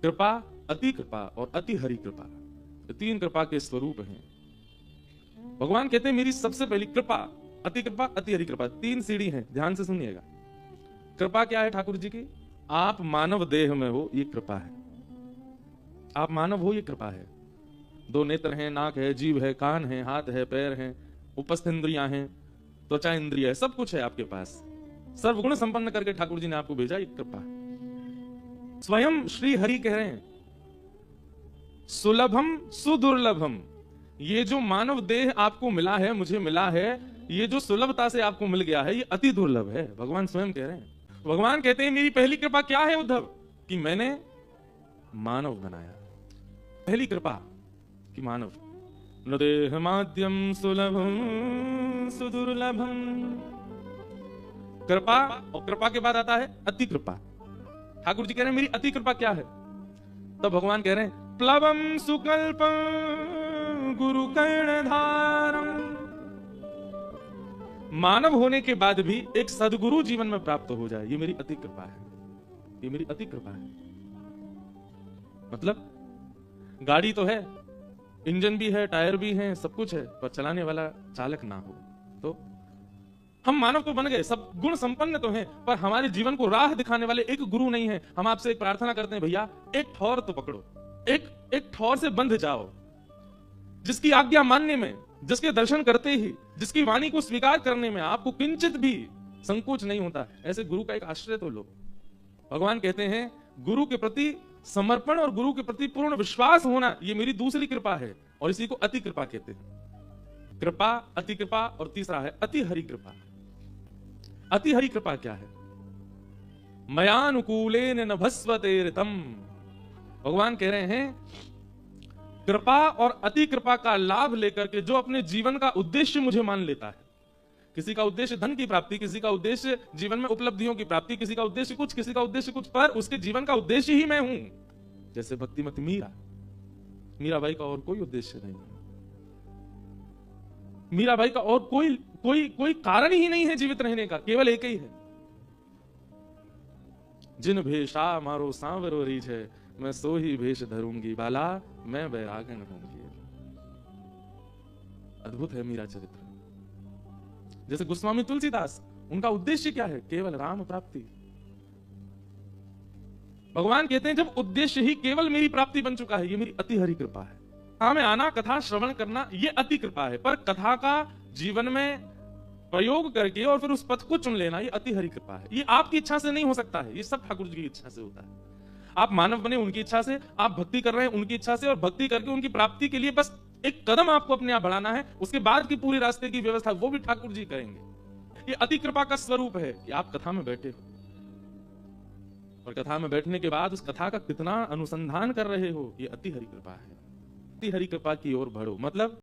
कृपा, अति कृपा और अति हरि कृपा, ये तीन कृपा के स्वरूप हैं। भगवान कहते हैं मेरी सबसे पहली कृपा, अति कृपा, अति हरि कृपा, तीन सीढ़ी हैं, ध्यान से सुनिएगा। कृपा क्या है ठाकुर जी की? आप मानव देह में हो, ये कृपा है। आप मानव हो, ये कृपा है। दो नेत्र हैं, नाक है, जीभ है, कान है, हाथ है, पैर हैं, उपस्थ इंद्रियां हैं, त्वचा इंद्रिय है, सब कुछ है आपके पास। सर्वगुण संपन्न करके ठाकुर जी ने आपको भेजा, ये कृपा है। स्वयं श्री हरि कह रहे हैं सुलभम सुदुर्लभम, ये जो मानव देह आपको मिला है, मुझे मिला है, ये जो सुलभता से आपको मिल गया है, ये अति दुर्लभ है। भगवान स्वयं कह रहे हैं। भगवान कहते हैं मेरी पहली कृपा क्या है उद्धव? कि मैंने मानव बनाया। पहली कृपा कि मानव। न देह माध्यम सुलभम सुदुर्लभम, कृपा, और कृपा के बाद आता है अति कृपा। ठाकुर जी कह रहे हैं मेरी अति कृपा क्या है? तब भगवान कह रहे हैं प्लवम सुकल्पम गुरु कर्णधारम, मानव होने के बाद भी एक सदगुरु जीवन में प्राप्त हो जाए, ये मेरी अति कृपा है। ये मेरी अति कृपा है। मतलब गाड़ी तो है, इंजन भी है, टायर भी है, सब कुछ है, पर चलाने वाला चालक ना हो तो हम मानव तो बन गए, सब गुण संपन्न तो हैं, पर हमारे जीवन को राह दिखाने वाले एक गुरु नहीं है। हम आपसे एक प्रार्थना करते हैं, भैया एक ठौर तो पकड़ो, एक ठौर से बंध जाओ, जिसकी आज्ञा मानने में, जिसके दर्शन करते ही, जिसकी वाणी को स्वीकार करने में आपको किंचित भी संकोच नहीं होता, ऐसे गुरु का एक आश्रय तो लो। भगवान कहते हैं गुरु के प्रति समर्पण और गुरु के प्रति पूर्ण विश्वास होना, ये मेरी दूसरी कृपा है, और इसी को अति कृपा कहते हैं। कृपा, अति कृपा, और तीसरा है अति हरि कृपा। अति हरि कृपा क्या है? मयानुकूलेन नभस्वते ऋतम। भगवान कह रहे हैं कृपा और अति कृपा का लाभ लेकर के जो अपने जीवन का उद्देश्य मुझे मान लेता है, किसी का उद्देश्य धन की प्राप्ति, किसी का उद्देश्य जीवन में उपलब्धियों की प्राप्ति, किसी का उद्देश्य कुछ, किसी का उद्देश्य कुछ, पर उसके जीवन का उद्देश्य ही मैं हूं। जैसे भक्तिमती मीराबाई का और कोई उद्देश्य नहीं है। मीराबाई का और कोई कारण ही नहीं है जीवित रहने का, केवल एक ही है, जिन भेषा मारो सांवरो रीझ है, मैं सो ही भेष धरूंगी बाला, मैं बैरागन होंगी। अद्भुत है मीरा चरित्र। जैसे गोस्वामी तुलसीदास, उनका उद्देश्य क्या है? केवल राम प्राप्ति। भगवान कहते हैं जब उद्देश्य ही केवल मेरी प्राप्ति बन चुका है, ये मेरी अति हरि कृपा है। कथा में आना, कथा श्रवण करना, ये अति कृपा है, पर कथा का जीवन में प्रयोग करके और फिर उस पथ को चुन लेना, ये अति हरि कृपा है। ये आपकी इच्छा से नहीं हो सकता है, ये सब ठाकुर जी की इच्छा से होता है। आप मानव बने उनकी इच्छा से, आप भक्ति कर रहे हैं उनकी इच्छा से, और भक्ति करके उनकी प्राप्ति के लिए बस एक कदम आपको अपने आप बढ़ाना है, उसके बाद की पूरी रास्ते की व्यवस्था वो भी ठाकुर जी करेंगे। ये अति कृपा का स्वरूप है कि आप कथा में बैठे हो, और कथा में बैठने के बाद उस कथा का कितना अनुसंधान कर रहे हो, ये अति हरि कृपा है। अति हरि कृपा की ओर बढ़ो, मतलब